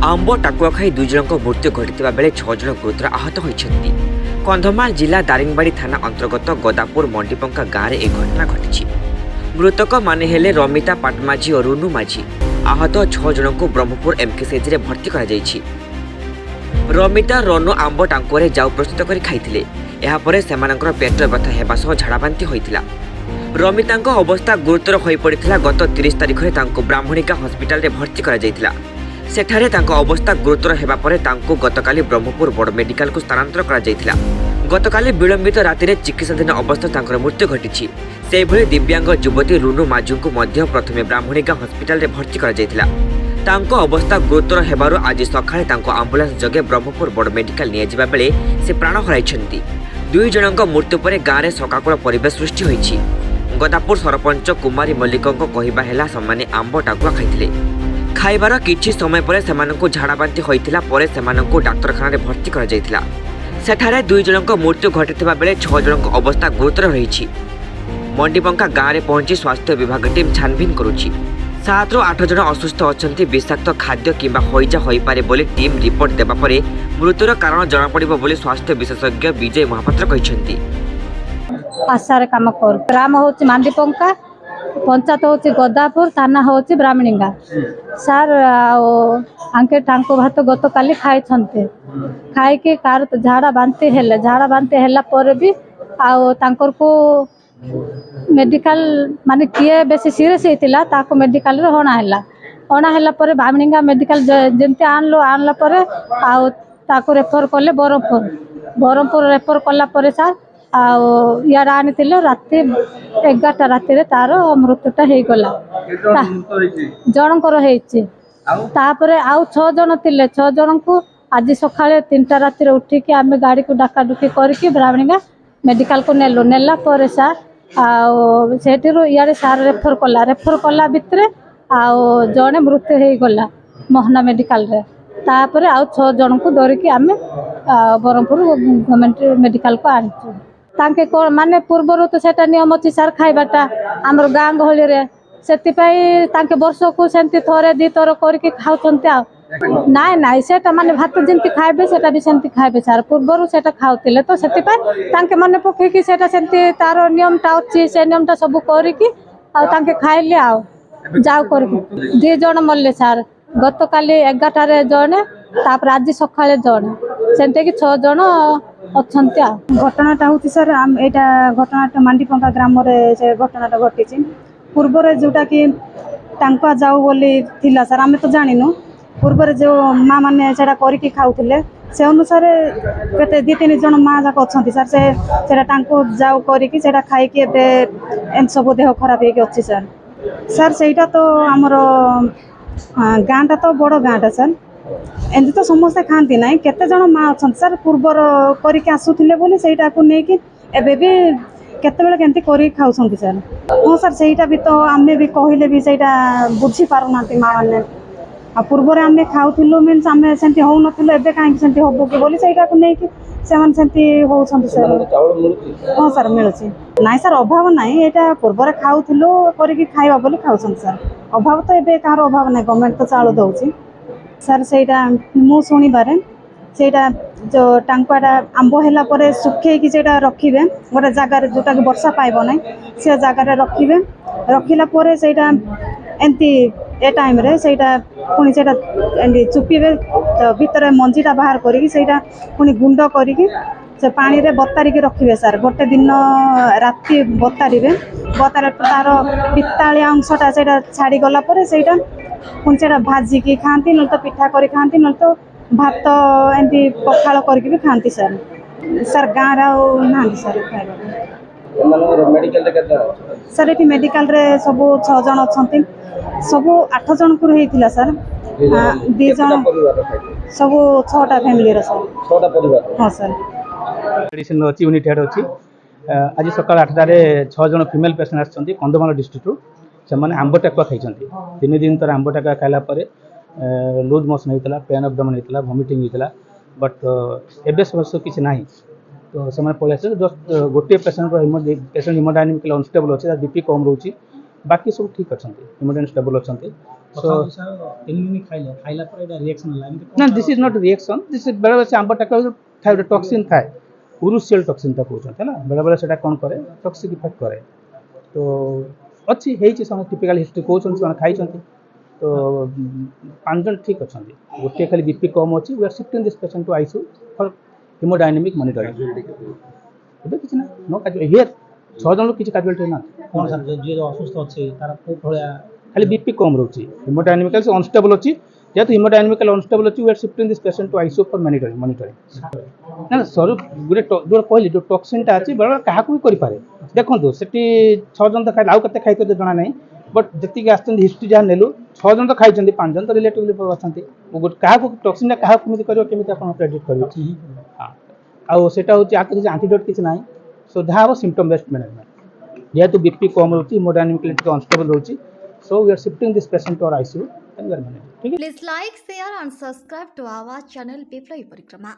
आंब टाकुआ खाई दुई जन मृत्यु घटी बेले 6 जन गुरुतर आहत होती। कंधमाल जिला दारिंगबाड़ी थाना अंतर्गत गदापुर मंडीपंका गाँव में एक घटना घटी। मृतक माने हेले रमिता पाटमाझी और रुनु माझी। आहत 6 जन को ब्रह्मपुर एमकेसीएच भर्ती कराଯାଇଛି। रमिता रनु आंब टाकुआ जाऊ प्रस्तुत कर खाई सेमानଙ୍କର पेट व्यथा हेबा सह झाड़ाबांति होइतिला। रमिताଙ୍କ अवस्था गुरुतर होई पड़िथिला। गत 30 तारिख रे तांको ब्राह्मणिका हॉस्पिटल रे भर्ती करा जायतिला। सेठारे तांको अवस्था गुरुतर हेबा परे तांको गतकाली ब्रह्मपुर बड़ मेडिकल को स्थानांतर करा जायतिला। गतकाली विलंबित राति रे चिकित्साधीन अवस्था तांकर मृत्यु घटिछि। सेहि भली दिव्यांग युवती रुनु माजू को मध्य प्रथमे ब्राह्मणिका हॉस्पिटल रे भर्ती करा जायतिला। तांको अवस्था गुरुतर हेबारु आज सकाळे तांको एम्बुलेंस जगे ब्रह्मपुर बड़ मेडिकल निया जिबा बेले से प्राण हराइछन्ती। दुई जनक मृत्यु पर गाँव में सकाकुल परिवेश सृष्टि होइछि। गदापुर सरपंच कुमारी मल्लिकों कहवा है से आंब टाकुआ खाई खाइबार किछि समय पर सेमानंकु झाड़ाबांति होइतिला। परे सेमानंकु डाक्तरखाना रे भर्ती करा जायतिला। सेठारे दुई जनक मृत्यु घटिथिबा बेले 6 जनक अवस्था गुरुतर रहिछि। मंडीपंका गाँव में पहुंची स्वास्थ्य विभाग टीम छानबीन करुछि। 7 ରୁ 8 जन असुस्थ अछंती। विषाक्त खाद्य किंबा हईजा होई पारे बोली टीम रिपोर्ट देबा परे मृत्युर कारण जଣା पड़िबो बोली स्वास्थ्य विशेषज्ञ विजय महापात्र कहिसंती। आशारे काम कर ग्राम होची मांडीपंका, पंचायत होची गदापुर, थाना होची ब्राह्मणिंगा। सर आंके टांको भात गत काली खाई छंते। खाई के कार झाड़ा बांती हेला परे भी आउ तांकर को मेडिकल माने किए बेसी सीरियस होइतिला ताको मेडिकल रे होना हैला परे ब्राह्मणिंगा मेडिकल जेंते आनला परे आउ ताको रेफर करले बरमपुर रेफर कला परे सर आउ यार आनितिले राति 11टा राति रे तार मृत्युटा हे गला। जनकर हेछि तापरे आउ 6 जन थिले। 6 जन को आज सकाळे 3टा राति रे उठी के आमे गाड़ी को डाका डुकी करके ब्राह्मणिंगा मेडिकल को नेला परे सर आउ सेठिरु यारे सार रेफर कला भितरे आउ जने मृत्यु हे गला मोहना मेडिकल रे। तापरे आउ 6 जन को धरिकी आमे बरमपुर गवर्नमेंट मेडिकल को आनिछु। तांके को माने पूर्वरु तो सेटा नियम अछि सर खाइबाटा हमर गां गहली रे सेति पई तांके वर्ष को सेंति थोरे दी थोर करके खाउछन्ते। आ नाइ सेटा माने भात जेंति खाइबे सेटा भी सेंति खाइबे सर। पूर्वरु सेटा खाउतिले तो सेति पई तांके मने पखै कि सेटा सेंति तारो नियमटा अछि। से नियमटा सब करके आ तांके खाइले आ जाऊ करके 2 जन मल्ले सर। गत काली 11टा रे जने तापर आज सकाळे जने सेंते कि 6 जन अछन्ते। आ घटनाटा होती सर एटा घटनाटा मांडीपंका ग्राम रे से घटनाटा घटिछि। पूर्व रे जोटा कि टांका जाऊ बोली थिला सर आमे तो जानिनु। पूर्व रे जो माँ माने सेटा करके खाउथिले से अनुसार केते 2-3 जन माँ जाक अछन्ती सर। से सेटा टांको जाऊ करके सेटा खाई के एबे एन सब देह खराब हे के अछि सर। सर सेटा तो हमर गाँटा तो बड़ गाँटा सर। एमती तो समस्ते खाती ना केते जन माँ अच्छा सर पूर्वर करके आसुले बोली सेटा को लेकिन एबे भी केते बेले केमती करी खाउछंती सर। हाँ सर सेटा भी तो आमे भी कहले भी सेटा बुझी पारु नांती माँ माने। आ पूर्वर आमे खाउथिलु मीन्स आमे सेंती हो नथिलु एबे काहे सेंती होबो कि बोली सेटा को लेकिन सेमान सेंती होउछंती सर। हाँ सर मिलुछि नाइ सर अभाव नाइ एटा पूर्वर खाउथिलु करके खाइबा बोली खाउछंती सर। अभाव तो एबे कार अभाव नाइ गवर्नमेंट तो चाउल दउछि सर। सेटा मु सुनी बारे सेटा जो टांकाटा आंब हैला परे सुखे कि सेटा रखिबे गोटे जगार जोटा कि वर्षा पाइबो नै से जगार रखिबे। रखिला परे सेटा एंती ए टाइम रे सेटा पुनी सेटा एंती चुपीबे भीतर मंजीटा बाहर करिकि सेटा पुनी गुंड करिकि से पानी रे बतारी के रखिबे सर। गोटे दिन राति बतारिबे तार पितालिया अंशटा सेटा छाड़ी गला परे सेटा पुणी से भाजी की खाती न तो पिठा कर खाती न तो भात एमती पखाल करके भी खाती सर। सर गाँव ना सर सर ये मेडिकल रे सब 6 जन अच्छा सब 8 जन को होता सर। 2 जन सब 6टा फैमिली सर। हाँ सर मेडिसिन अच्छी यूनिट हेड अच्छी। आज सकाल 8टारे 6 जन फिमेल पेसेंट आसछन्ती कंधमाल डिस्ट्रिक्ट से मैंने आंब टाकुआ खाई 3 दिन तर आंब टाकुआ खाइला लूज मोशन होता पेन एबडोमेन होता वॉमिटिंग होता बट एबे समस्या किसी ना तो से पलि आस जस्ट गोटे पेसेंट हिमोडायनामिकली अनस्टेबल अच्छे बीपी कम रोचे बाकी सब ठीक अच्छा इम्यूनिटी स्टेबल अच्छा सो ना this is not reaction this is बेले से आंबटा थाई टॉक्सिन थाए उरुसियल टॉक्सिन ता कहते ना बेले बेले सेटा कौन करे टॉक्सिक इफेक्ट करे तो अच्छी हेची समय टिपिकल हिस्ट्री कहउछन से खाई तो 5 जन ठीक अच्छा गोटे खाली बीपी कम अच्छी we are shifting this patient to ICU for hemodynamic monitoring ଏବେ କିଛି ନା नो କାଜୁଆଲି हियर 6 ଜଣ କିଛି କାଜୁଆଲିଟି ନା कौन सर जो असुस्थ अच्छे तार को भलिया खाली बीपी कम रोची हिमोडायनामिकल से अनस्टेबल अच्छी जेहेतु हिमोडायनामिकल अनस्टेबल अच्छी we are shifting this patient to ICU for monitoring ना सर गोटे जो कहली जो टॉक्सिनटा अच्छी बेले क्या भी करें देखो सेठी 6 जन तो खाई आउ कते खाई तो जना नहीं बट जी आसती हिस्ट्री जहाँ नेलु 6 जन तो खाई 5 जन तो रिलेटिवली अच्छा क्या टॉक्सिन क्या केमी आप प्रेडिक्ट करेंगे हाँ आउ सेटा हूँ किसी आंटीडोट किसी ना सो जहाँ हम सिम्पटम बेस्ड मैनेजमेंट जेहेतु बीपी कम रोची हिमोडायनामिकली अनस्टेबल रोची so we are shifting this patient to our ICU and we are managing ठीक है Please like, share and subscribe to our channel Biplay Parikrama.